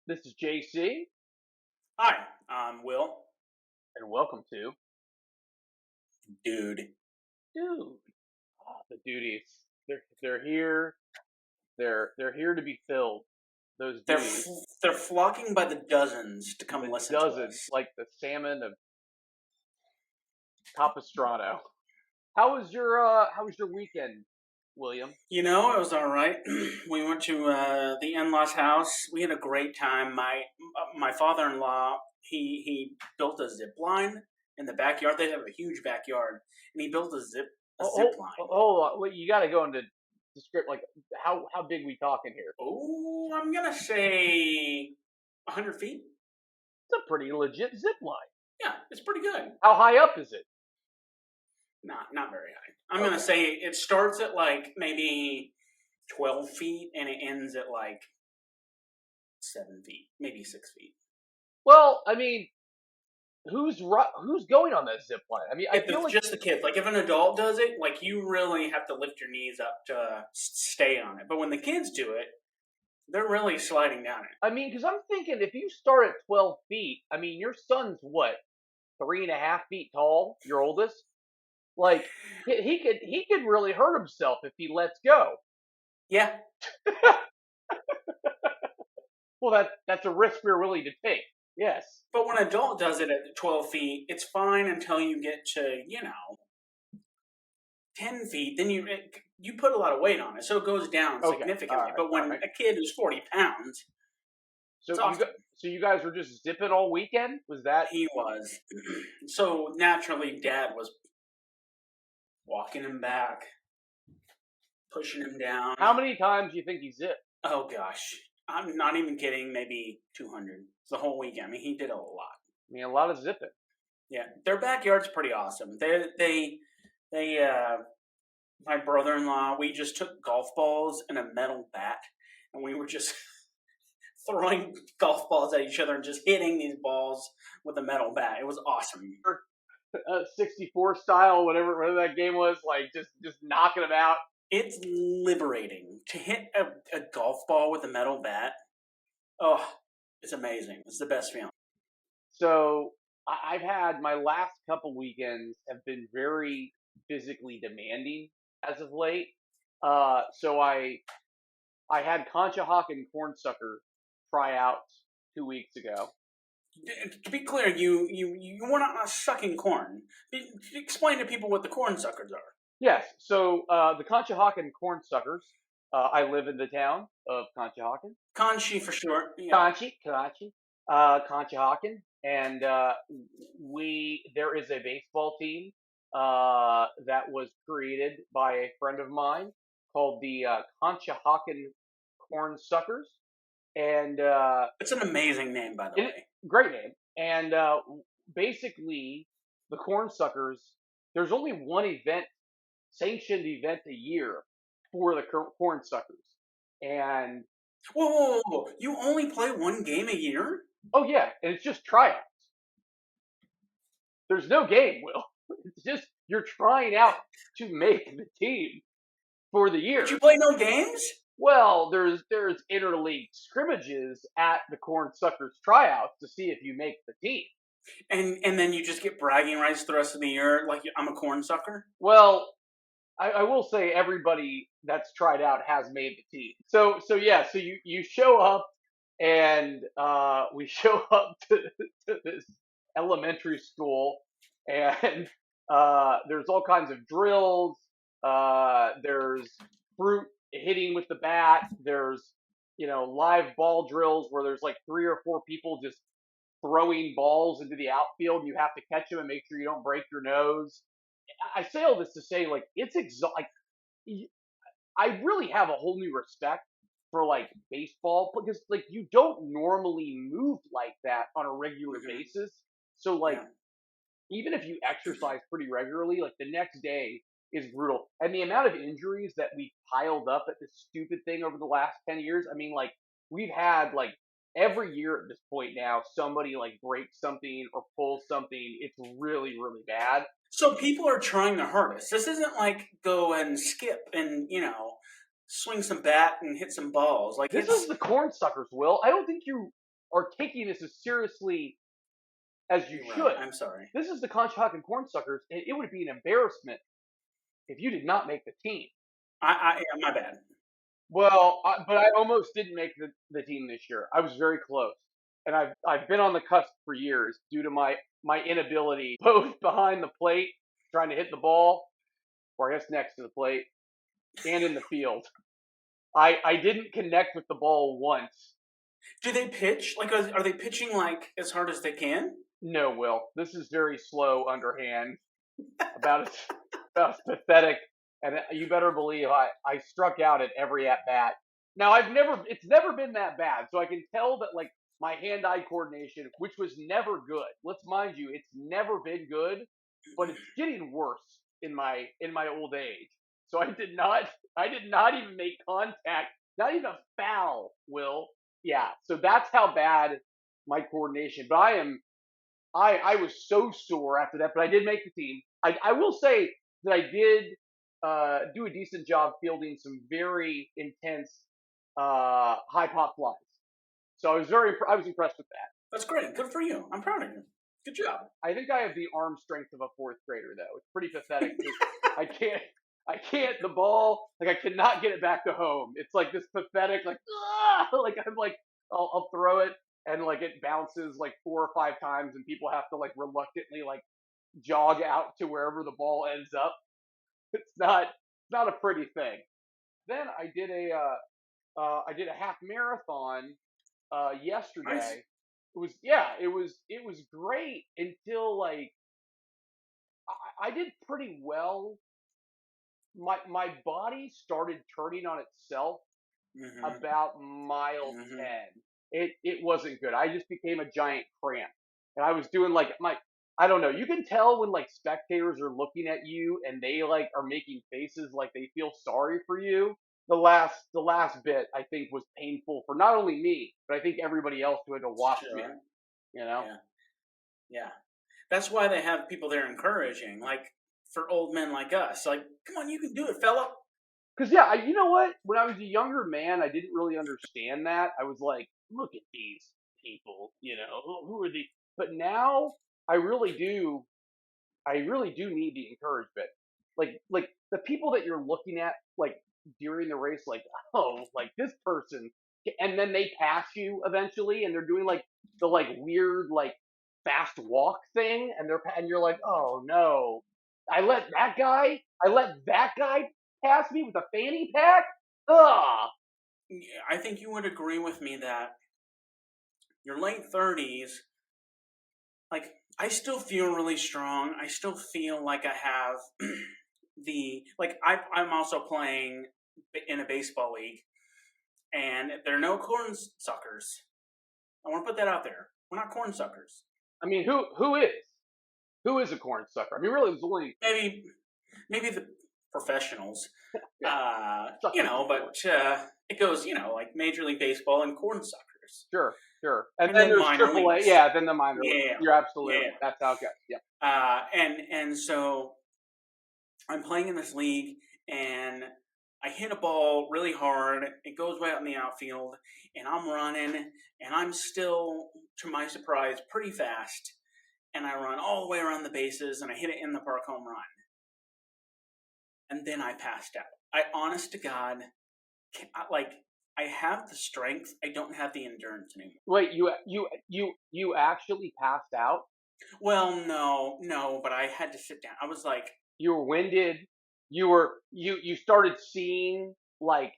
This is JC, Hi, I'm Will. and welcome to Dude, Dude. The duties. They're here. They're here to be filled. Those they're duties, they're flocking by the dozens to come the listen to dozens, us. like the salmon of Capistrano. How was your weekend, William? You know, it was all right. We went to the in-laws' house. We had a great time. My father-in-law he built a zip line in the backyard. They have a huge backyard, and he built a zip line. Wait, you got to go into the script. Like, how big we talking here? Oh, I'm gonna say 100 feet. It's a pretty legit zip line. Yeah, it's pretty good. How high up is it? Not very high. I'm Okay. gonna say it starts at like maybe 12 feet and it ends at like 7 feet, maybe 6 feet. Well, I mean, who's going on that zip line? I mean, I If feel it's like just the kids, like if an adult does it, like you really have to lift your knees up to stay on it. But when the kids do it, they're really sliding down it. because I'm thinking if you start at 12 feet, I mean, your son's what, 3.5 feet tall, your oldest? Like, he could really hurt himself if he lets go. Yeah, Well, that's a risk we're willing to take. Yes. but when an adult does it at 12 feet, it's fine until you get to 10 feet. Then you put a lot of weight on it, so it goes down Okay. significantly. All right. But when All right. a kid who's 40 pounds, So it's you awesome. got, so you guys were just zipping all weekend? Was that? He was. So naturally, Dad was walking him back, pushing him down. How many times do you think he zipped? Oh gosh, I'm not even kidding. Maybe 200 the whole weekend. I mean, he did a lot. I mean, a lot of zipping. Yeah, their backyard's pretty awesome. My brother-in-law, we just took golf balls and a metal bat, and we were just throwing golf balls at each other and just hitting these balls with a metal bat. It was awesome. 64 style, whatever that game was, like just knocking them out. It's liberating to hit a golf ball with a metal bat. Oh, it's amazing. It's the best feeling. So I've had my last couple weekends have been very physically demanding as of late. So I had Conshohocken Cornsucker tryouts 2 weeks ago. To be clear, you were not sucking corn. Explain to people what the corn suckers are. Yes. So the Conshohocken Cornsuckers. I live in the town of Conshohocken. Conchi for short. Yeah. Conshohocken, and there is a baseball team that was created by a friend of mine called the Conshohocken Cornsuckers, and It's an amazing name, by the way. great name. And basically, the Cornsuckers. There's only one sanctioned event a year for the Cornsuckers, and Whoa. You only play one game a year? oh yeah, and it's just tryouts. There's no game, Will. It's just you're trying out to make the team for the year. But you play no games? Well, there's interleague scrimmages at the Cornsuckers tryouts to see if you make the team. And then you just get bragging rights the rest of the year, like I'm a corn sucker? Well, I will say everybody that's tried out has made the team. So yeah, so you show up and we show up to this elementary school, and there's all kinds of drills. There's fruit hitting with the bat. There's live ball drills where there's like 3 or 4 people just throwing balls into the outfield. You have to catch them and make sure you don't break your nose. I say all this to say, like, it's like I really have a whole new respect for like baseball because like you don't normally move like that on a regular basis. So like Yeah. even if you exercise pretty regularly, like the next day is brutal. And the amount of injuries that we piled up at this stupid thing over the last 10 years, I mean, like we've had like every year at this point now, somebody like breaks something or pulls something. It's really, really bad. So people are trying the hardest. This isn't like go and skip and, swing some bat and hit some balls. Like This is the Cornsuckers, Will. I don't think you are taking this as seriously as you Right. should. I'm sorry. This is the Conshohocken Cornsuckers, and it would be an embarrassment if you did not make the team. My bad. Well, but I almost didn't make the team this year. I was very close, and I've been on the cusp for years due to my inability, both behind the plate trying to hit the ball, or I guess next to the plate, and in the field. I didn't connect with the ball once. Do they pitch? Like, are they pitching like as hard as they can? No, Will. This is very slow, underhand, about as pathetic. And you better believe I struck out at every at bat. Now it's never been that bad, so I can tell that like my hand-eye coordination, which was never good. Let's mind you, it's never been good, but it's getting worse in my old age. So I did not even make contact, not even a foul, Will. Yeah, so that's how bad my coordination. But I was so sore after that, but I did make the team. I will say that I did do a decent job fielding some very intense high pop flies. So I was impressed with that. That's great. Good for you. I'm proud of you. Good job. I think I have the arm strength of a fourth grader, though. It's pretty pathetic. I can't the ball, like I cannot get it back to home. It's like this pathetic, like like I'm like I'll throw it and like it bounces like 4 or 5 times and people have to like reluctantly like jog out to wherever the ball ends up. It's not a pretty thing. Then I did a half marathon Nice. yesterday. It was great until like I did pretty well. My body started turning on itself Mm-hmm. about mile Mm-hmm. 10. It wasn't good. I just became a giant cramp. And I was doing like I don't know. You can tell when like spectators are looking at you and they like are making faces like they feel sorry for you. The last bit I think was painful for not only me, but I think everybody else who had to watch me, Sure. you know? Yeah. Yeah. That's why they have people there encouraging, like for old men like us. Like, come on, you can do it, fella. Cuz yeah, you know what? When I was a younger man, I didn't really understand that. I was like, look at these people, who are these? But now I really do I really do need the encouragement. Like the people that you're looking at like during the race, like like this person, and then they pass you eventually, and they're doing like the like weird like fast walk thing, and you're like, oh no, I let that guy pass me with a fanny pack. Ugh. Yeah, I think you would agree with me that your late 30s, like, I still feel really strong. I still feel like I have I'm also playing in a baseball league, and there are no corn suckers. I want to put that out there. We're not corn suckers. I mean, who is a corn sucker? I mean, really, there's only Maybe the professionals, suckers. but it goes, like Major League Baseball and corn suckers. Sure. And And then then there's minor AAA. leagues. Yeah, then the minor league. Yeah, You're absolutely yeah. right. That's how it goes. Yeah. And so I'm playing in this league, and I hit a ball really hard. It goes way out in the outfield, and I'm running, and I'm still, to my surprise, pretty fast. And I run all the way around the bases, and I hit it in the park home run. And then I passed out. I, honest to God, I have the strength. I don't have the endurance anymore. Wait, you actually passed out? Well, no, but I had to sit down. I was like, You were winded. You started seeing like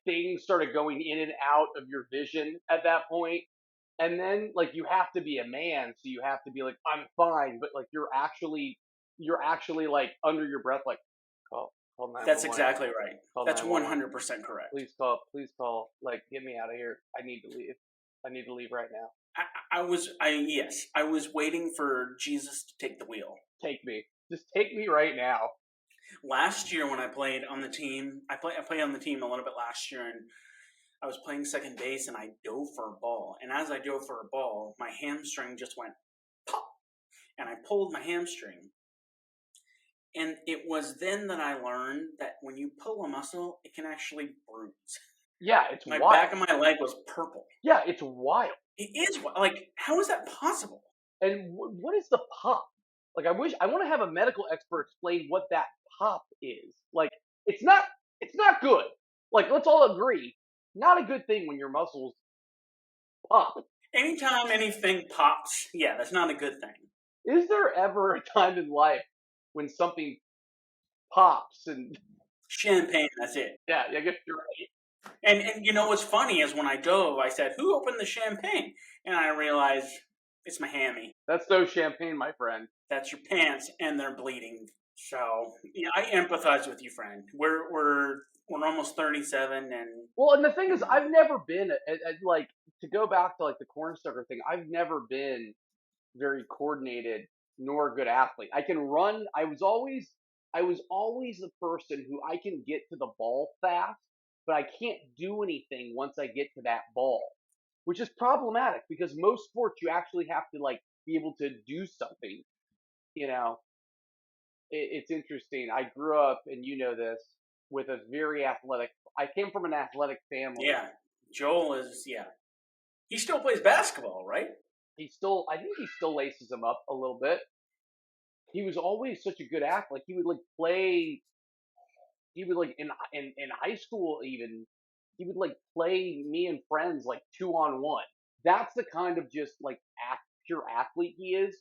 things started going in and out of your vision at that point. And then like you have to be a man, so you have to be like, I'm fine, but like you're actually like under your breath, like call that's 911, exactly right. call That's 911. 100% correct. Please call, like get me out of here. I need to leave. I need to leave right now. Yes, I was waiting for Jesus to take the wheel. Take me. Just take me right now. Last year when I played on the team, I played on the team a little bit last year, and I was playing second base, and I dove for a ball. And as I dove for a ball, my hamstring just went pop, and I pulled my hamstring. And it was then that I learned that when you pull a muscle, it can actually bruise. Yeah, it's My wild. back of my leg was purple. Yeah, it's wild. It is like, how is that possible? And what is the pop? Like, I want to have a medical expert explain what that pop is. Like, it's not it's not good. Like, let's all agree, not a good thing when your muscles pop. Anytime anything pops, yeah, that's not a good thing. Is there ever a time in life when something pops and Champagne, that's it. yeah, I guess you're right. And you know what's funny is when I dove, I said, "Who opened the champagne?" And I realized it's my hammy. That's no champagne, my friend. That's your pants, and they're bleeding. So yeah, I empathize with you, friend. We're almost 37, and Well, and the thing is, I've never been like to go back to like the cornstalker thing. I've never been very coordinated nor a good athlete. I can run. I was always the person who I can get to the ball fast, but I can't do anything once I get to that ball, which is problematic because most sports you actually have to like be able to do something. You know, it's interesting. I grew up, and you know this, with a very athletic. I came from an athletic family. yeah, Joel is yeah. He still plays basketball, right? I think he still laces them up a little bit. He was always such a good athlete. Like he would like play. He would like in high school even. He would like play me and friends like 2-on-1. That's the kind of just like pure athlete he is.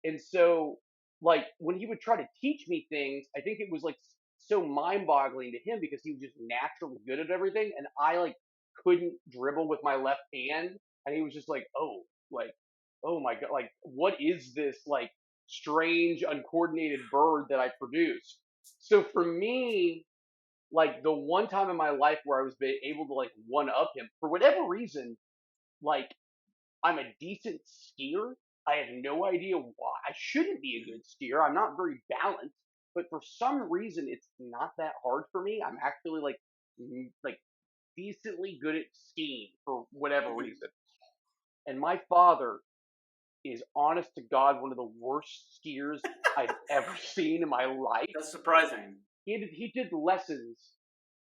And so like when he would try to teach me things, I think it was like so mind boggling to him because he was just naturally good at everything, and I like couldn't dribble with my left hand, and he was just like, like oh my god, like what is this like strange uncoordinated bird that I produce? So for me, like the one time in my life where I was able to like one up him for whatever reason, like I'm a decent skier. I have no idea why. I shouldn't be a good skier. I'm not very balanced, but for some reason it's not that hard for me. I'm actually like like decently good at skiing for whatever Mhm. reason. And my father is honest to God one of the worst skiers I've ever seen in my life. That's surprising. He did lessons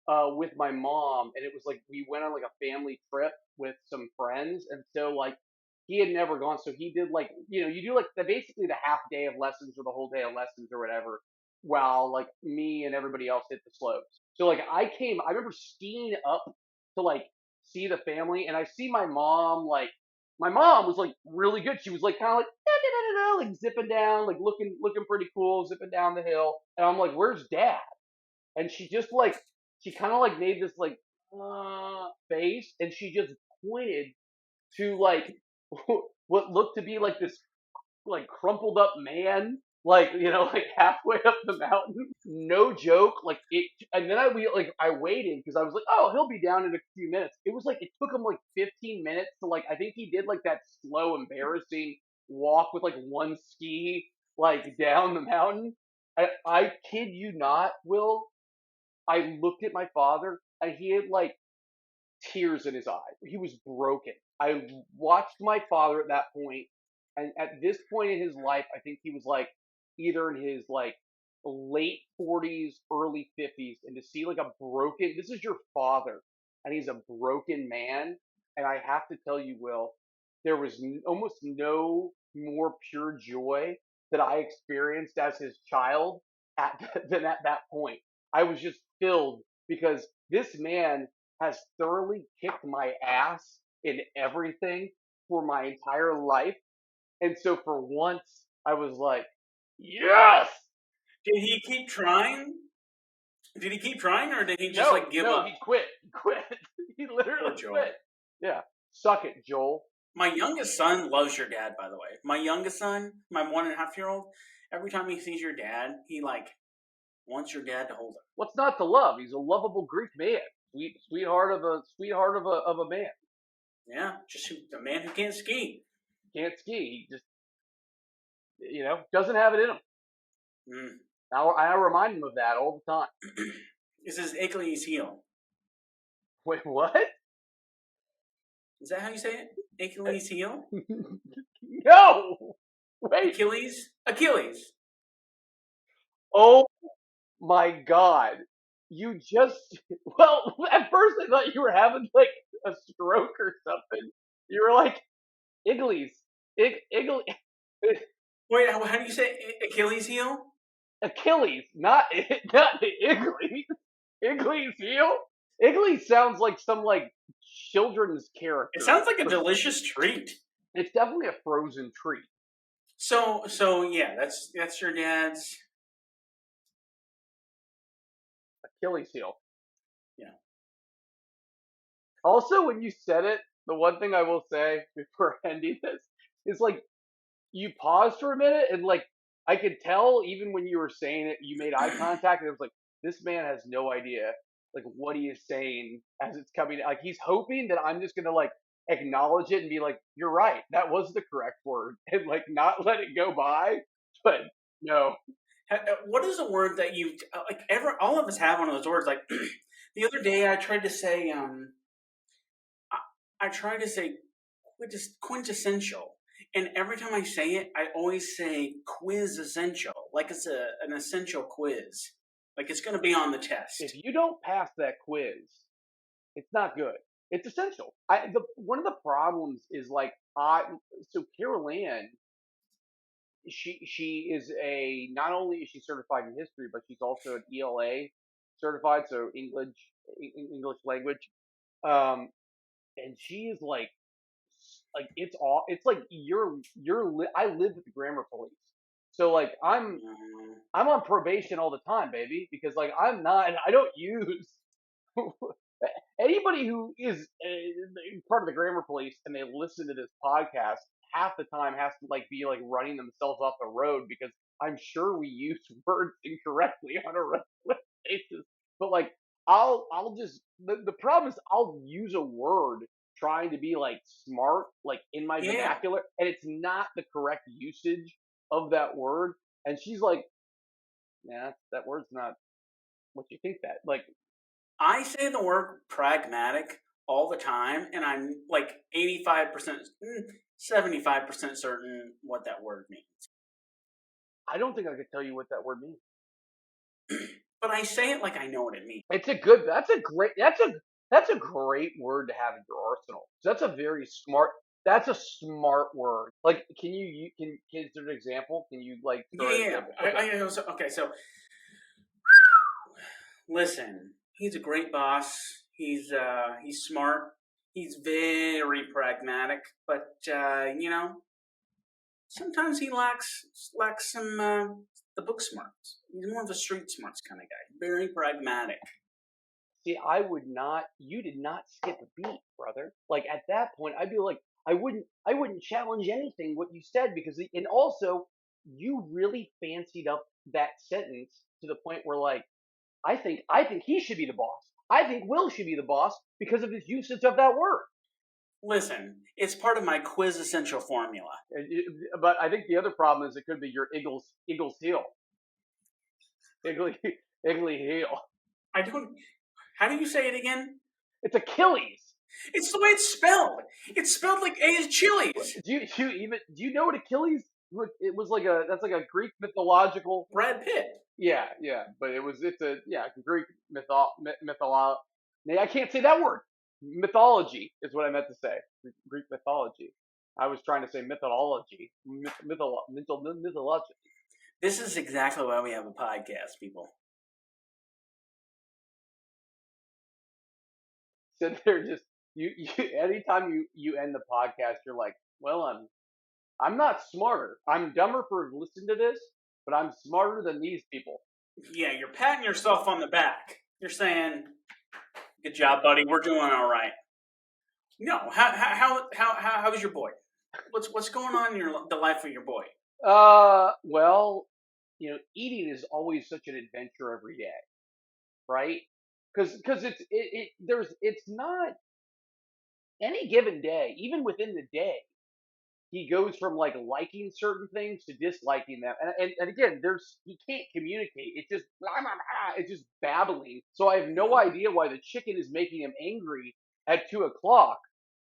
with my mom, and it was like we went on like a family trip with some friends, and so like he had never gone, so he did like you do like basically the half day of lessons or the whole day of lessons or whatever, while like me and everybody else hit the slopes. So like I remember skiing up to like see the family, and I see my mom like. My mom was like really good. She was like kind of like da, da, da, da, like zipping down, like looking pretty cool, zipping down the hill. And I'm like, "Where's dad?" And she just like she kind of like made this like face, and she just pointed to like what looked to be like this like crumpled up man, like like halfway up the mountain. No joke, like it. And then I waited because I was like, oh, he'll be down in a few minutes. It was like it took him like 15 minutes to like I think he did like that slow, embarrassing walk with like one ski like down the mountain. I kid you not, Will. I looked at my father and he had like tears in his eyes. He was broken. I watched my father at that point, and at this point in his life, I think he was like either in his like late 40s, early 50s, and to see like a broken, this is your father, and he's a broken man. And I have to tell you, Will, there was almost no more pure joy that I experienced as his child than at that point. I was just filled because this man has thoroughly kicked my ass in everything for my entire life. And so for once, I was like, yes! Did he keep trying? Did he keep trying, or did he just No, like give no, up? he quit. He quit. He Poor literally Joel. quit. Yeah. Suck it, Joel. My youngest son loves your dad, by the way. My youngest son, my 1.5-year-old, every time he sees your dad, he like wants your dad to hold him. What's not to love? He's a lovable Greek man. Sweetheart of a man. Yeah, just a man who can't ski. Can't ski. He just doesn't have it in him. Mm. I remind him of that all the time. This is Achilles' heel. Wait, what? Is that how you say it? Achilles' heel? No! Wait. Achilles? Achilles. Oh my god. You just well, at first I thought you were having like a stroke or something. You were like Iglees. Igle. Wait, how do you say Achilles heel? Achilles, not not Iglees. Iglees heel. Iglees sounds like some like children's It character. sounds like a delicious treat. It's definitely a frozen treat. So yeah, that's your dad's. Achilles heel. Yeah. Also, when you said it, the one thing I will say before ending this is like you paused for a minute and like I could tell even when you were saying it, you made eye contact and it was like this man has no idea like what he is saying as it's coming. Like he's hoping that I'm just gonna like acknowledge it and be like, "You're right, that was the correct word," and like not let it go by. But no, What is a word that you like? Ever all of us have one of those words. Like the other day, I tried to say I tried to say quintessential, and every time I say it, I always say quiz essential, like it's an essential quiz, like it's going to be on the if test. you don't pass that quiz, it's not good. It's essential. One of the problems is like Carol Ann, she is a not only is she certified in history, but she's also an ELA certified, so English language. Um, and she is like it's like I live with the grammar police, so like Um, I'm on probation all the time, baby, because like I don't use anybody who is part of the grammar police and they listen to this podcast half the time has to like be like running themselves off the road because I'm sure we use words incorrectly on a regular basis. But like I'll just the problem is I'll use a word trying to be like smart like in my yeah, vernacular and it's not the correct usage of that word and she's like yeah that word's not what you think that like I say the word pragmatic all the time, and I'm like 85%, 75% certain what that word means. I don't think I could tell you what that word means. But I say it like I know what it means. It's a good. That's a great word to have in your arsenal. That's a very smart. That's a smart word. Like, is there an example? Can you like Yeah, throw an yeah. example? Okay. Okay, so listen, he's a great boss. He's smart. He's very pragmatic, but sometimes he lacks some the book smarts. He's more of a street smarts kind of guy. Very pragmatic. See, I would not. You did not skip a beat, brother. Like at that point, I'd be like, I wouldn't challenge anything what you said because, and also, you really fancied up that sentence to the point where like I think he should be the boss. I think Will should be the boss because of his usage of that word. Listen, it's part of my quiz essential formula. But I think the other problem is it could be your Eagles heel. Iggly Iggly heel. I don't. How do you say it again? It's Achilles. It's the way it's spelled. It's spelled like A is Chili's. Do you know what Achilles? It was like that's like a Greek mythological. Brad Pitt. Yeah, yeah, but it's a Greek mytholo. I can't say that word. Mythology is what I meant to say. Greek mythology. I was trying to say mythology. Mythology. This is exactly why we have a podcast, people. So they're just you anytime you end the podcast, you're like, well, I'm not smarter. I'm dumber for listening to this, but I'm smarter than these people. Yeah, you're patting yourself on the back. You're saying, "Good job, buddy. We're doing all right." No, how's your boy? What's going on in the life of your boy? Well, eating is always such an adventure every day, right? Because it's not any given day, even within the day, he goes from like liking certain things to disliking them, and again, he can't communicate. It's just blah, blah, blah, it's just babbling. So I have no idea why the chicken is making him angry at 2 o'clock,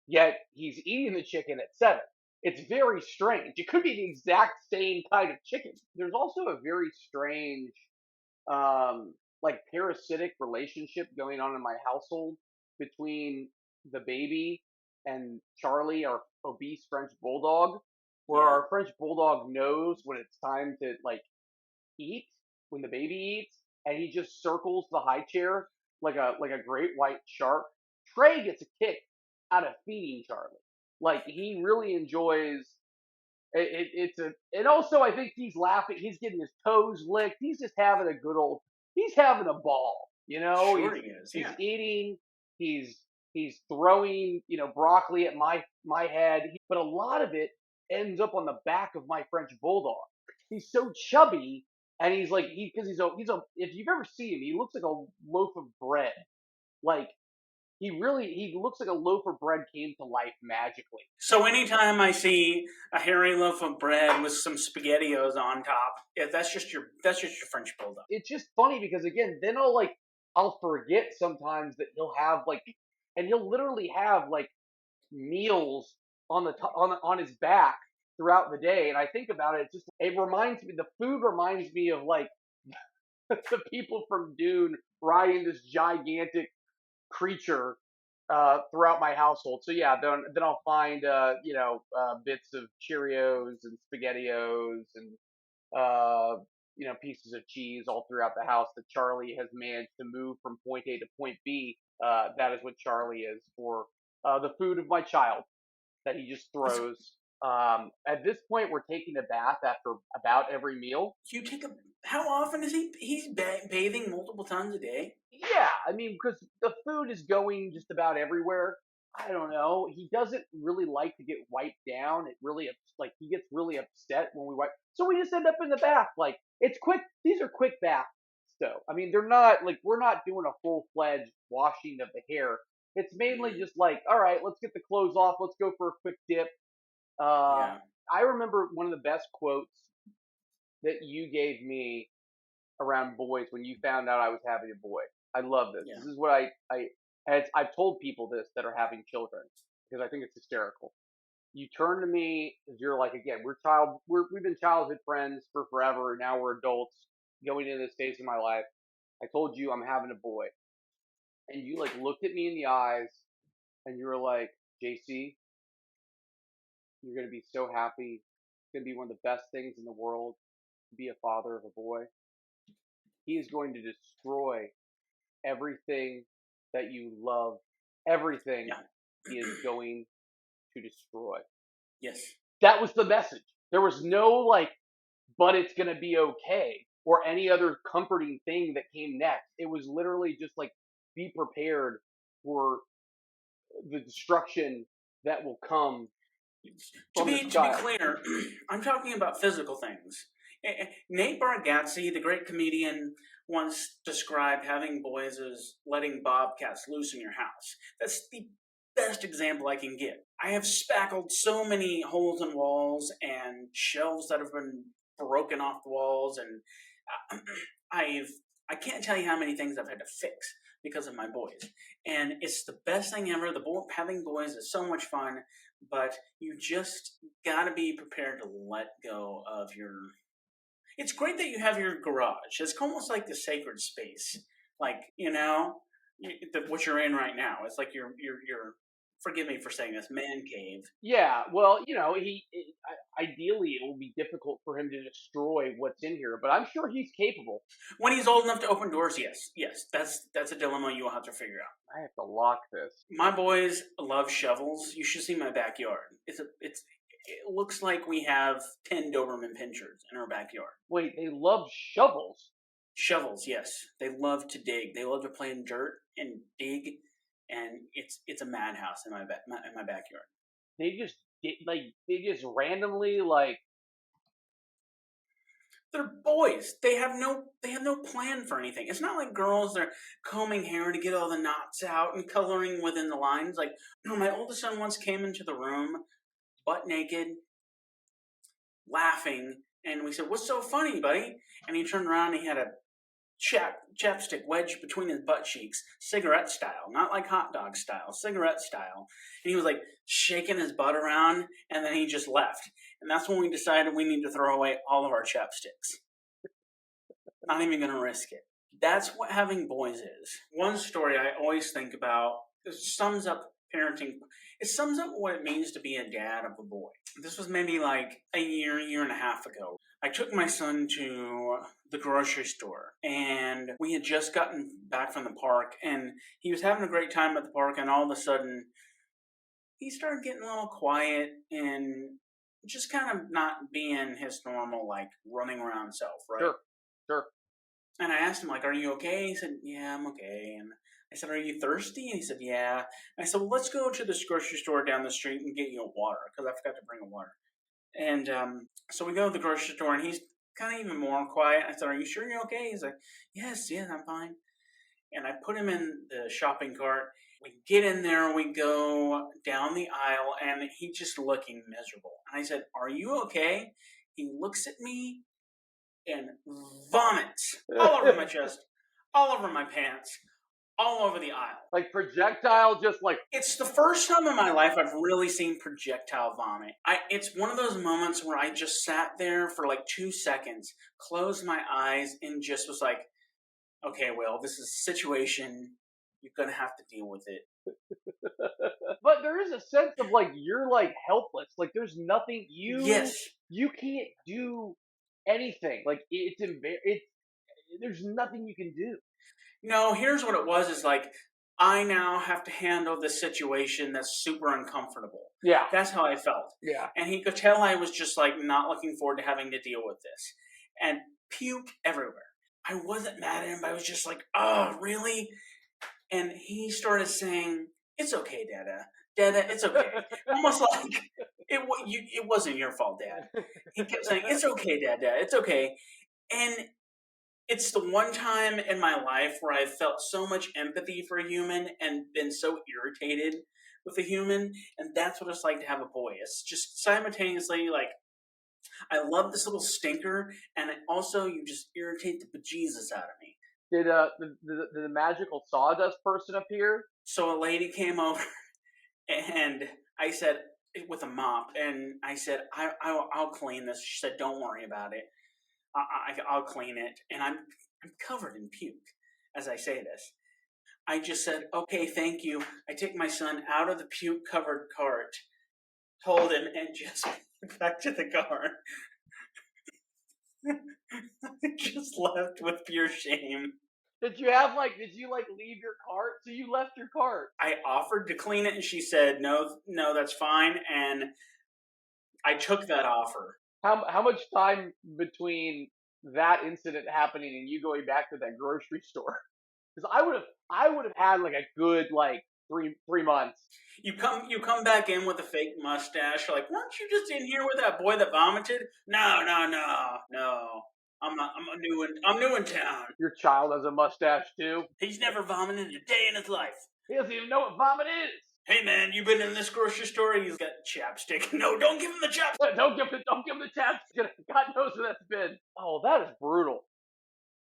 yet he's eating the chicken at 7. It's very strange. It could be the exact same kind of chicken. There's also a very strange, like parasitic relationship going on in my household between the baby and Charlie, our obese French bulldog, where Yeah. our French bulldog knows when it's time to like eat, when the baby eats, and he just circles the high chair like a great white shark. Trey gets a kick out of feeding Charlie. Like he really enjoys it's a, and also I think he's laughing. He's getting his toes licked. He's just having a good old. He's having a ball. You know, Sure he is. he's Yeah. eating. He's throwing broccoli at my head. But a lot of it ends up on the back of my French bulldog. He's so chubby, and he's like because he's a if you've ever seen him, he looks like a loaf of bread. Like he looks like a loaf of bread came to life magically. So anytime I see a hairy loaf of bread with some SpaghettiOs on top, yeah, that's just your French bulldog. It's just funny because again, then I'll forget sometimes that he'll have and he'll literally have like meals on the top, on his back throughout the day, and I think about it, it reminds me, the food reminds me of like the people from Dune riding this gigantic creature throughout my household. So yeah, then I'll find bits of Cheerios and SpaghettiOs and pieces of cheese all throughout the house that Charlie has managed to move from point A to point B. That is what Charlie is for the food of my child that he just throws. At this point, we're taking a bath after about every meal. You take a. How often is he? He's bathing multiple times a day. Yeah, I mean, because the food is going just about everywhere. I don't know. He doesn't really like to get wiped down. He gets really upset when we wipe. So we just end up in the bath. Like it's quick. These are quick baths. So I mean, they're not like we're not doing a full fledged washing of the hair. It's mainly just like, all right, let's get the clothes off. Let's go for a quick dip. Yeah. I remember one of the best quotes that you gave me around boys when you found out I was having a boy. I love this. Yeah. This is what I've told people this that are having children because I think it's hysterical. You turn to me as you're like, again, we've been childhood friends for forever. Now we're adults going into this phase of my life. I told you I'm having a boy, and you like looked at me in the eyes, and you were like, JC, you're gonna be so happy. It's gonna be one of the best things in the world to be a father of a boy. He is going to destroy everything that you love. Everything Yeah. he is going to destroy. Yes. That was the message. There was no like, but it's going to be okay or any other comforting thing that came next. It was literally just like, be prepared for the destruction that will come To from be this child. clear, I'm talking about physical things. Nate Bargatze, the great comedian, once described having boys as letting bobcats loose in your house. That's the best example I can get. I have spackled so many holes in walls and shelves that have been broken off the walls, and I can't tell you how many things I've had to fix because of my boys. And it's the best thing ever. Having boys is so much fun, but you just gotta be prepared to let go of your. It's great that you have your garage. It's almost like the sacred space, like what you're in right now. It's like your. Forgive me for saying this, man cave. Yeah, well, ideally it will be difficult for him to destroy what's in here, but I'm sure he's capable. When he's old enough to open doors, yes, that's a dilemma you'll have to figure out. I have to lock this. My boys love shovels. You should see my backyard. It looks like we have 10 Doberman pinchers in our backyard. Wait, they love shovels? Shovels, yes. They love to dig. They love to play in dirt and dig, and it's a madhouse in my backyard. They just randomly like. They're boys. They have no plan for anything. It's not like girls. They're combing hair to get all the knots out and coloring within the lines. Like my oldest son once came into the room, butt naked, laughing, and we said, "What's so funny, buddy?" And he turned around and he had a chapstick wedged between his butt cheeks, cigarette style, not like hot dog style, cigarette style. And he was like shaking his butt around, and then he just left. And that's when we decided we need to throw away all of our chapsticks. Not even going to risk it. That's what having boys is. One story I always think about sums up parenting. It sums up what it means to be a dad of a boy. This was maybe like a year and a half ago. I took my son to the grocery store, and we had just gotten back from the park, and he was having a great time at the park, and all of a sudden he started getting a little quiet and just kind of not being his normal, like, running around self, right? Sure. Sure. And I asked him, like, "Are you okay?" He said, "Yeah, I'm okay." And I said, "Are you thirsty?" And he said, "Yeah." And I said, "Well, let's go to this grocery store down the street and get you a water, because I forgot to bring a water." And so we go to the grocery store, and he's kind of even more quiet. I said, "Are you sure you're okay?" He's like, "Yes, yes, I'm fine." And I put him in the shopping cart. We get in there, we go down the aisle, and he's just looking miserable. And I said, "Are you okay?" He looks at me and vomits all over my chest, all over my pants, all over the aisle. Like projectile, just like It's the first time in my life I've really seen projectile vomit. It's one of those moments where I just sat there for like 2 seconds, closed my eyes, and just was like, "Okay, Will, this is a situation. You're gonna have to deal with it." but there is a sense of like you're like helpless. Like there's nothing Yes. you can't do anything. Like it's there's nothing you can do. No, here's what it was, is like, I now have to handle this situation that's super uncomfortable. Yeah. That's how I felt. Yeah. And he could tell I was just like not looking forward to having to deal with this. And puke everywhere. I wasn't mad at him, but I was just like, "Oh, really?" And he started saying, "It's okay, Dada. Dada, it's okay." Almost like it wasn't your fault, Dad. He kept saying, "It's okay, Dada. It's okay." And it's the one time in my life where I've felt so much empathy for a human and been so irritated with a human. And that's what it's like to have a boy. It's just simultaneously like, I love this little stinker, and also you just irritate the bejesus out of me. Did the magical sawdust person appear? So a lady came over, and I said, with a mop, and I said, I'll clean this. She said, "Don't worry about it. I'll clean it." And I'm covered in puke as I say this. I just said, "Okay, thank you." I take my son out of the puke covered cart, hold him, and just back to the car. Just left with pure shame. Did you leave your cart? So you left your cart. I offered to clean it, and she said, "No, no, that's fine." And I took that offer. How much time between that incident happening and you going back to that grocery store? Because I would have had like a good like three months. You come back in with a fake mustache. You're like, "Weren't you just in here with that boy that vomited?" "No, no, no, no. I'm new in town." Your child has a mustache too. He's never vomited a day in his life. He doesn't even know what vomit is. "Hey man, you been in this grocery store?" He's got chapstick. "No, don't give him the chapstick." Don't give him the chapstick. God knows where that's been. Oh, that is brutal.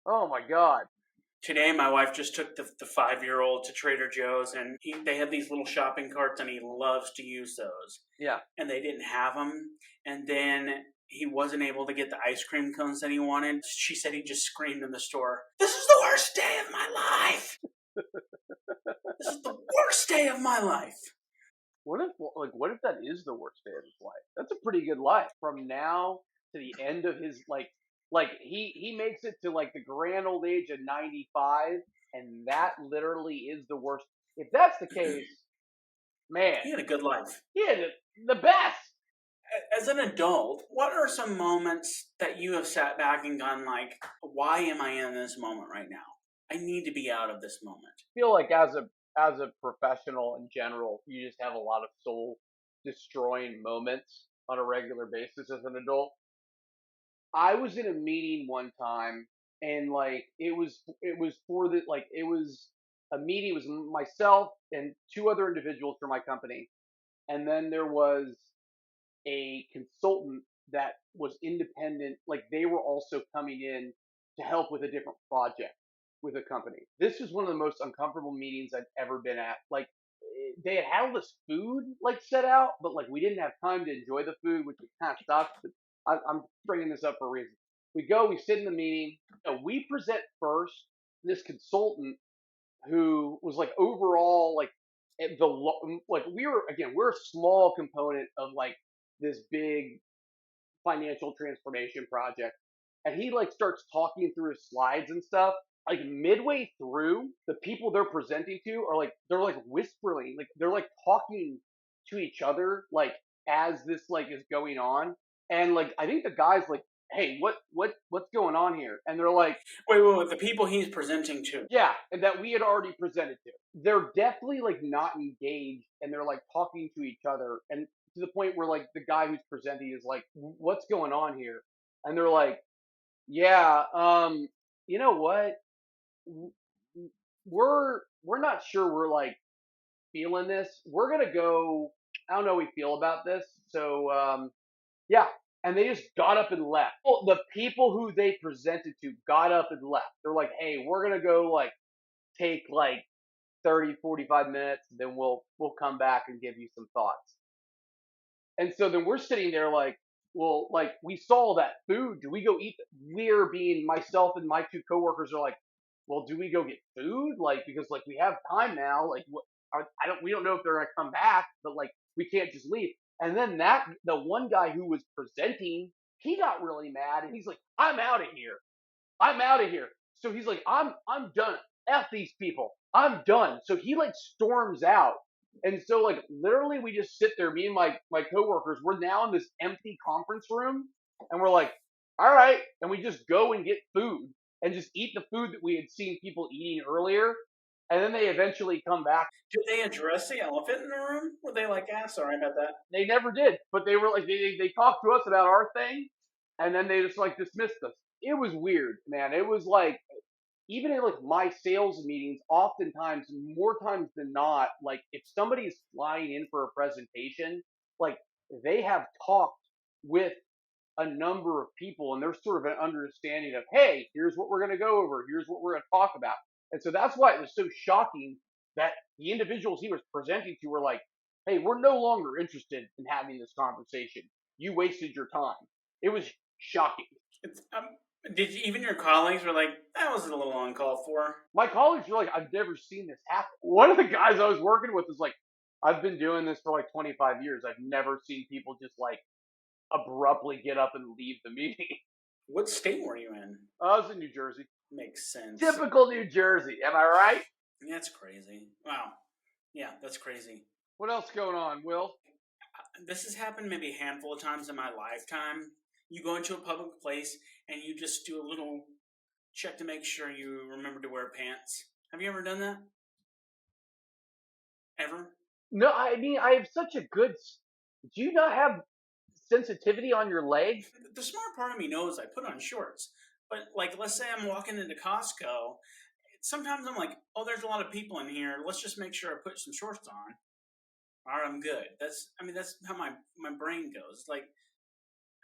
Oh my god. Today, my wife just took the 5-year-old to Trader Joe's, and they have these little shopping carts, and he loves to use those. Yeah. And they didn't have them, and then he wasn't able to get the ice cream cones that he wanted. She said he just screamed in the store, "This is the worst day of my life! This is the worst day of my life!" What if that is the worst day of his life? That's a pretty good life. From now to the end of his he makes it to like the grand old age of 95, and that literally is the worst. If that's the case, man, He had a good life. he had the best. As an adult, what are some moments that you have sat back and gone like, "Why am I in this moment right now? I need to be out of this moment." I feel like as a professional in general, you just have a lot of soul destroying moments on a regular basis as an adult. I was in a meeting one time, and like it was for the like it was a meeting. It was myself and two other individuals from my company, and then there was a consultant that was independent. Like they were also coming in to help with a different project with a company. This was one of the most uncomfortable meetings I'd ever been at. Like they had all this food like set out, but like we didn't have time to enjoy the food, which kind of sucks. But I'm bringing this up for a reason. We sit in the meeting, we present first. This consultant who was like overall like like we're a small component of like this big financial transformation project. And he like starts talking through his slides and stuff. Like midway through, the people they're presenting to are like they're like whispering, like they're like talking to each other, like as this like is going on. And like I think the guy's like, "Hey, what's going on here?" And they're like, Wait. The people he's presenting to. "Yeah," and that we had already presented to. They're definitely like not engaged, and they're like talking to each other, and to the point where like the guy who's presenting is like, "What's going on here?" And they're like, yeah, you know what? W- we're not sure we're like feeling this. We're gonna go. I don't know how we feel about this. So yeah, and they just got up and left. Well, the people who they presented to got up and left. They're like, hey, we're gonna go like take like 30, 45 minutes, then we'll come back and give you some thoughts. And so then we're sitting there like, well, like we saw that food. Do we go eat? We're being myself and my two coworkers are like, well, do we go get food? Like because like we have time now. Like what? I don't. We don't know if they're gonna come back, but like we can't just leave. And then the one guy who was presenting, he got really mad and he's like, I'm out of here. I'm out of here. So he's like, I'm done. F these people. I'm done. So he like storms out. And so like literally we just sit there, me and my coworkers, we're now in this empty conference room and we're like, all right, and we just go and get food and just eat the food that we had seen people eating earlier. And then they eventually come back. Did they address the elephant in the room? Were they like, ah, sorry about that? They never did, but they were like they talked to us about our thing and then they just like dismissed us. It was weird, man. It was like even in like my sales meetings, oftentimes, more times than not, like if somebody's flying in for a presentation, like they have talked with a number of people and there's sort of an understanding of, hey, here's what we're going to go over, here's what we're going to talk about. And so that's why it was so shocking that the individuals he was presenting to were like, hey, we're no longer interested in having this conversation. You wasted your time. It was shocking. It's, did you, even your colleagues were like, that was a little uncalled for? My colleagues were like, I've never seen this happen. One of the guys I was working with was like, I've been doing this for like 25 years. I've never seen people just like abruptly get up and leave the meeting. What state were you in? I was in New Jersey. Makes sense. Typical New Jersey. Am I right? That's crazy. Wow. Yeah, that's crazy. What else going on, Will? This has happened maybe a handful of times in my lifetime. You go into a public place and you just do a little check to make sure you remember to wear pants. Have you ever done that? Ever? No, I mean, I have such a good. Do you not have sensitivity on your legs? The smart part of me knows I put on shorts. But, like, let's say I'm walking into Costco. Sometimes I'm like, oh, there's a lot of people in here. Let's just make sure I put some shorts on. All right, I'm good. That's how my brain goes. It's like,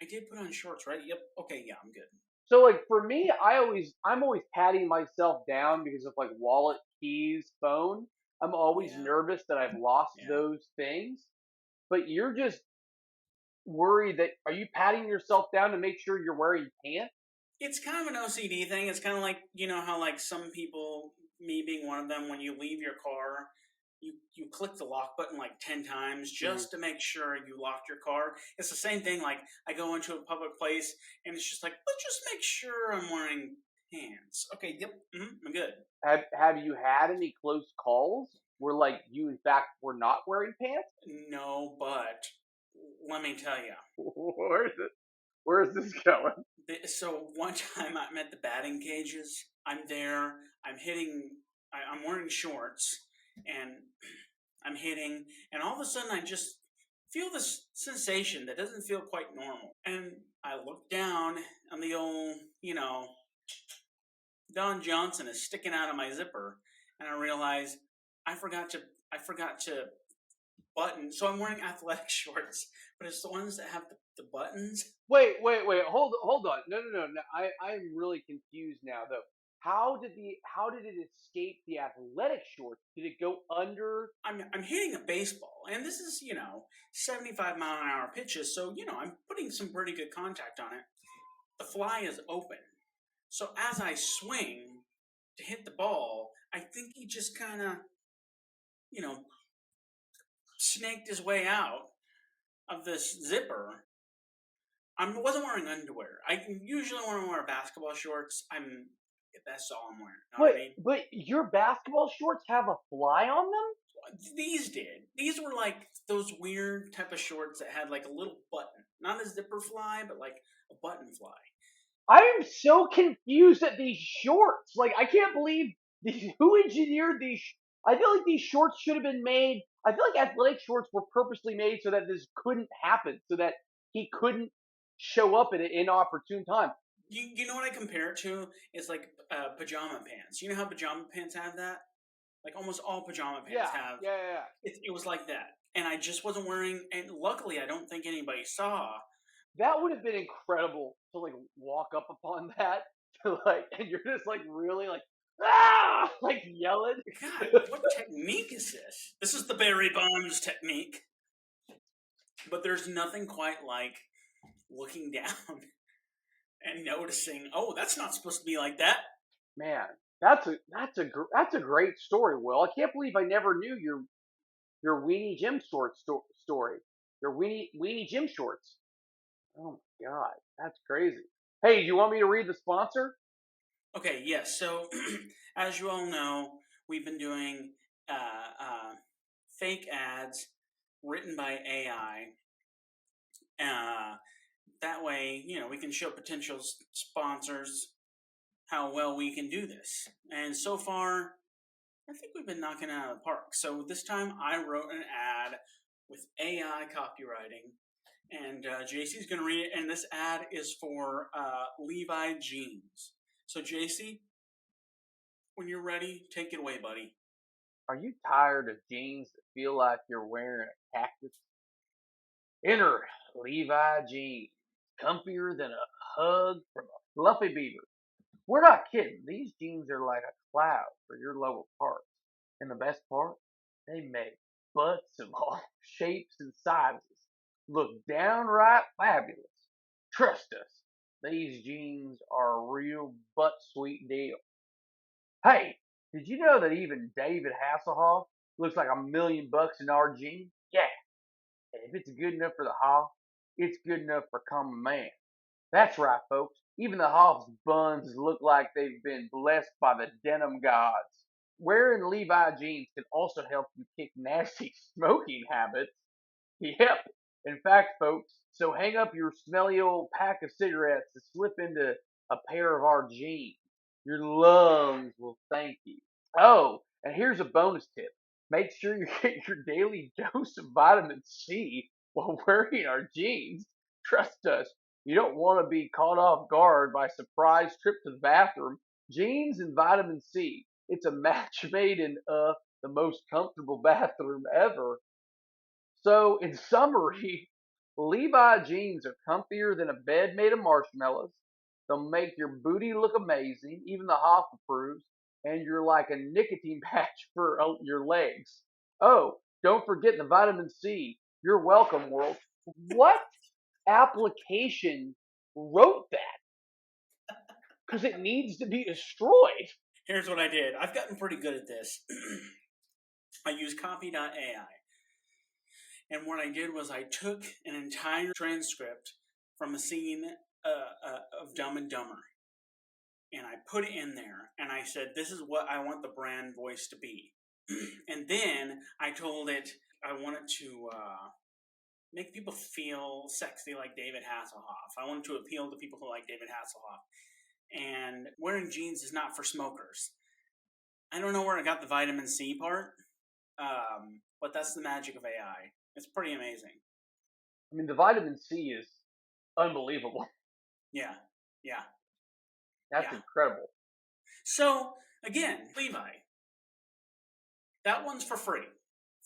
I did put on shorts, right? Yep. Okay, yeah, I'm good. So like for me, I'm always patting myself down because of like wallet, keys, phone. I'm always Yeah. nervous that I've lost Yeah. those things. But you're just worried that are you patting yourself down to make sure you're wearing pants? It's kind of an OCD thing. It's kind of like, you know how like some people, me being one of them, when you leave your car, you click the lock button like 10 times just to make sure you locked your car. It's the same thing. Like I go into a public place and it's just like, let's just make sure I'm wearing pants. Okay, yep, I'm good. Have you had any close calls where like you in fact were not wearing pants? No, but let me tell you. Where is it? Where is this going? So one time I'm at the batting cages. I'm there. I'm hitting. I'm wearing shorts, and I'm hitting. And all of a sudden, I just feel this sensation that doesn't feel quite normal. And I look down, and the old, Don Johnson is sticking out of my zipper, and I realize I forgot to button. So I'm wearing athletic shorts, but it's the ones that have the buttons. Wait. Hold on. No. I'm really confused now though. How did it escape the athletic shorts? Did it go under? I'm hitting a baseball, and this is 75-mile-an-hour pitches, so I'm putting some pretty good contact on it. The fly is open, so as I swing to hit the ball, I think he just kind of snaked his way out of this zipper. I wasn't wearing underwear. I usually when I wear basketball shorts, that's all I'm wearing. You know what I mean? But your basketball shorts have a fly on them? These did. These were like those weird type of shorts that had like a little button, not a zipper fly, but like a button fly. I am so confused at these shorts. Like, I can't believe who engineered these. I feel like these shorts should have been made. I feel like athletic shorts were purposely made so that this couldn't happen, so that he couldn't show up at an inopportune time. You know what I compare it to? It's like pajama pants. You know how pajama pants have that? Like almost all pajama pants have. Yeah. It was like that, and I just wasn't wearing. And luckily, I don't think anybody saw. That would have been incredible to like walk up upon that to like, and you're just like really like like yelling. God, what technique is this? This is the Barry Bonds technique. But there's nothing quite like looking down and noticing, oh, that's not supposed to be like that. Man, that's a great story, Will. I can't believe I never knew your Weenie Jim story. Your Weenie Jim shorts. Oh my god, that's crazy. Hey, do you want me to read the sponsor? Okay, yes. So, as you all know, we've been doing fake ads written by AI. That way, we can show potential sponsors how well we can do this. And so far, I think we've been knocking it out of the park. So this time, I wrote an ad with AI copywriting. And JC's going to read it, and this ad is for Levi Jeans. So, JC, when you're ready, take it away, buddy. Are you tired of jeans that feel like you're wearing a cactus? Enter Levi Jeans, comfier than a hug from a fluffy beaver. We're not kidding. These jeans are like a cloud for your lower parts. And the best part, they make butts of all shapes and sizes look downright fabulous. Trust us, these jeans are a real butt sweet deal. Hey, did you know that even David Hasselhoff looks like $1,000,000 in our jeans? Yeah, and if it's good enough for the Hoff, it's good enough for common man. That's right, folks. Even the Hoff's buns look like they've been blessed by the denim gods. Wearing Levi jeans can also help you kick nasty smoking habits. Yep. In fact, folks, so hang up your smelly old pack of cigarettes and slip into a pair of our jeans. Your lungs will thank you. Oh, and here's a bonus tip. Make sure you get your daily dose of vitamin C while wearing our jeans. Trust us, you don't want to be caught off guard by a surprise trip to the bathroom. Jeans and vitamin C. It's a match made in the most comfortable bathroom ever. So, in summary, Levi jeans are comfier than a bed made of marshmallows. They'll make your booty look amazing, even the Hoff approves, and you're like a nicotine patch for your legs. Oh, don't forget the vitamin C. You're welcome, world. What application wrote that? Because it needs to be destroyed. Here's what I did. I've gotten pretty good at this. I use copy.ai. And what I did was I took an entire transcript from a scene of Dumb and Dumber. And I put it in there. And I said, this is what I want the brand voice to be. And then I told it I want it to make people feel sexy like David Hasselhoff. I wanted to appeal to people who like David Hasselhoff. And wearing jeans is not for smokers. I don't know where I got the vitamin C part, but that's the magic of AI. It's pretty amazing. I mean, the vitamin C is unbelievable. Yeah. That's incredible. So, again, Levi, that one's for free.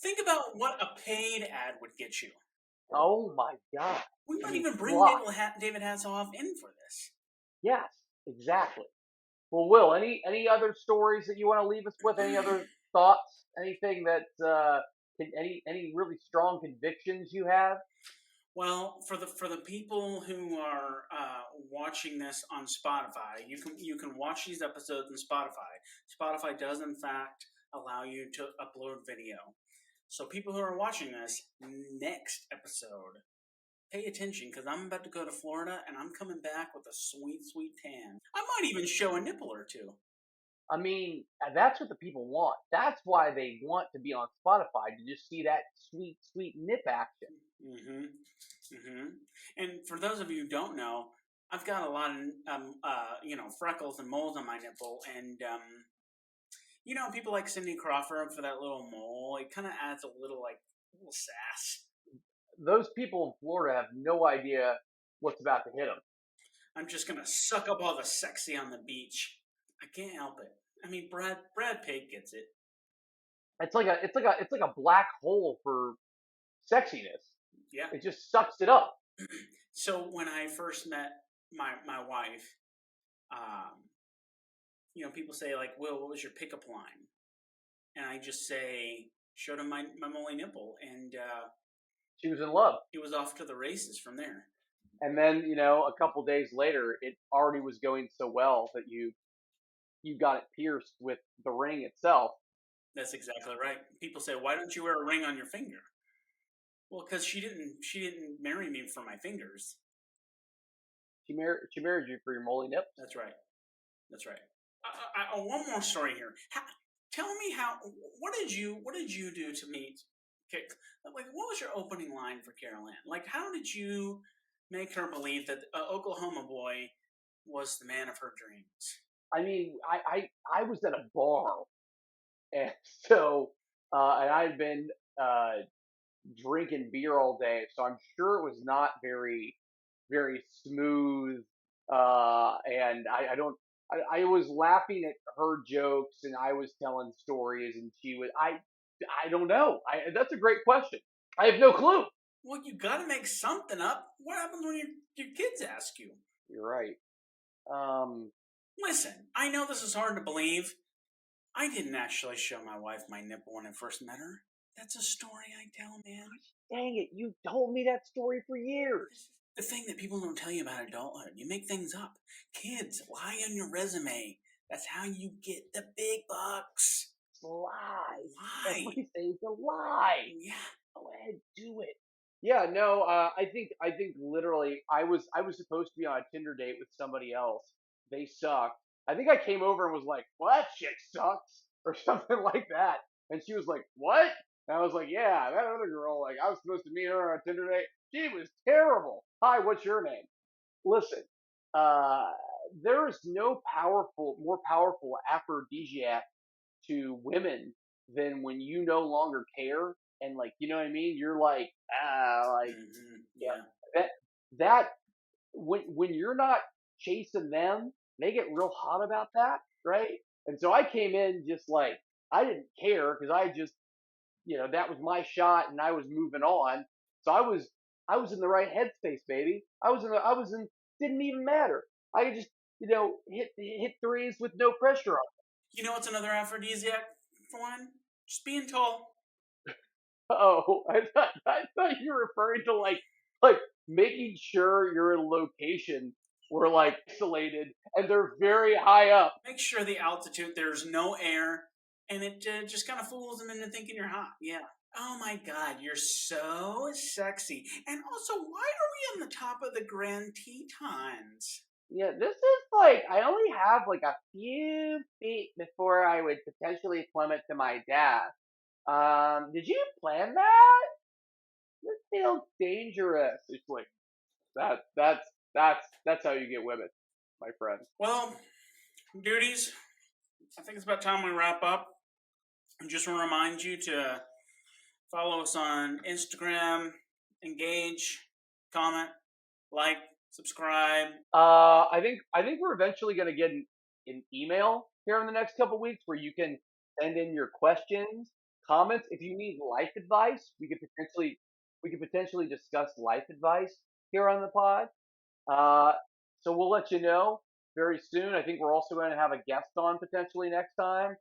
Think about what a paid ad would get you. Oh my God. We might even bring David Hasselhoff in for this. Yes, exactly. Well, Will, any other stories that you want to leave us with? Any other thoughts? Anything that any really strong convictions you have? Well, for the people who are watching this on Spotify, you can watch these episodes on Spotify. Spotify does in fact allow you to upload video. So people who are watching this next episode, pay attention because I'm about to go to Florida and I'm coming back with a sweet, sweet tan. I might even show a nipple or two. I mean, that's what the people want. That's why they want to be on Spotify, to just see that sweet, sweet nip action. Mm-hmm. Mm-hmm. And for those of you who don't know, I've got a lot of freckles and moles on my nipple, and people like Cindy Crawford for that little mole. It kind of adds a little sass. Those people in Florida have no idea what's about to hit them. I'm just gonna suck up all the sexy on the beach. I can't help it. I mean, Brad Pitt gets it. It's like a black hole for sexiness. Yeah, it just sucks it up. So when I first met my wife, people say like, "Will, what was your pickup line?" And I just say, showed him my moly nipple, and she was in love. He was off to the races from there. And then, a couple days later, it already was going so well that you got it pierced with the ring itself. That's exactly right. People say, "Why don't you wear a ring on your finger?" Well, because she didn't marry me for my fingers. She married you for your moly nip. That's right. That's right. One more story here. Tell me what did you do to meet? Like, what was your opening line for Carol Ann? Like, how did you make her believe that Oklahoma boy was the man of her dreams? I mean, I was at a bar, and so and I'd been drinking beer all day, so I'm sure it was not very, very smooth. And I was laughing at her jokes, and I was telling stories, and she was. I don't know. That's a great question. I have no clue. Well, you got to make something up. What happens when your kids ask you? You're right. Listen, I know this is hard to believe. I didn't actually show my wife my nipple when I first met her. That's a story I tell, man. Dang it, you told me that story for years. The thing that people don't tell you about adulthood, you make things up. Kids, lie on your resume. That's how you get the big bucks. Lie. Lie. Everything's a lie. Yeah. Go ahead, do it. Yeah, no, I think literally I was supposed to be on a Tinder date with somebody else. They sucked. I think I came over and was like, "Well, that chick sucks," or something like that. And she was like, "What?" And I was like, "Yeah, that other girl, like I was supposed to meet her on a Tinder date. She was terrible. Hi, what's your name?" Listen, there is no more powerful aphrodisiac to women than when you no longer care, and like, you know what I mean? You're like, yeah. That when you're not chasing them, they get real hot about that, right? And so I came in just like, I didn't care because I just, that was my shot and I was moving on. So I was in the right headspace, baby. I was in didn't even matter. I could just, hit threes with no pressure on. You know what's another aphrodisiac for one? Just being tall. Oh, I thought you were referring to like making sure you're in a location where like isolated and they're very high up. Make sure the altitude, there's no air, and it just kind of fools them into thinking you're hot. Yeah. Oh my God, you're so sexy. And also, why are we on the top of the Grand Tetons? Yeah, this is like, I only have like a few feet before I would potentially plummet to my death. Did you plan that? This feels dangerous. It's like, that's how you get women, my friend. Well, duties, I think it's about time we wrap up. I just want to remind you to follow us on Instagram, engage, comment, like, subscribe. I think we're eventually going to get an email here in the next couple of weeks where you can send in your questions, comments. If you need life advice, we could potentially discuss life advice here on the pod. So we'll let you know very soon. I think we're also going to have a guest on potentially next time.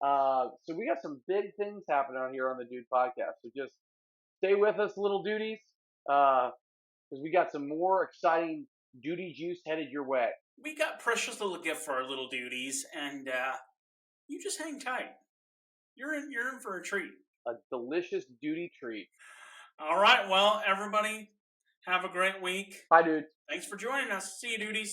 So we got some big things happening out here on the Dude Podcast. So just stay with us, little duties, because we got some more exciting duty juice headed your way. We got precious little gift for our little duties, and you just hang tight. You're in for a treat. a delicious duty treat. All right. Well, everybody, have a great week. Bye, dude. Thanks for joining us. See you, duties.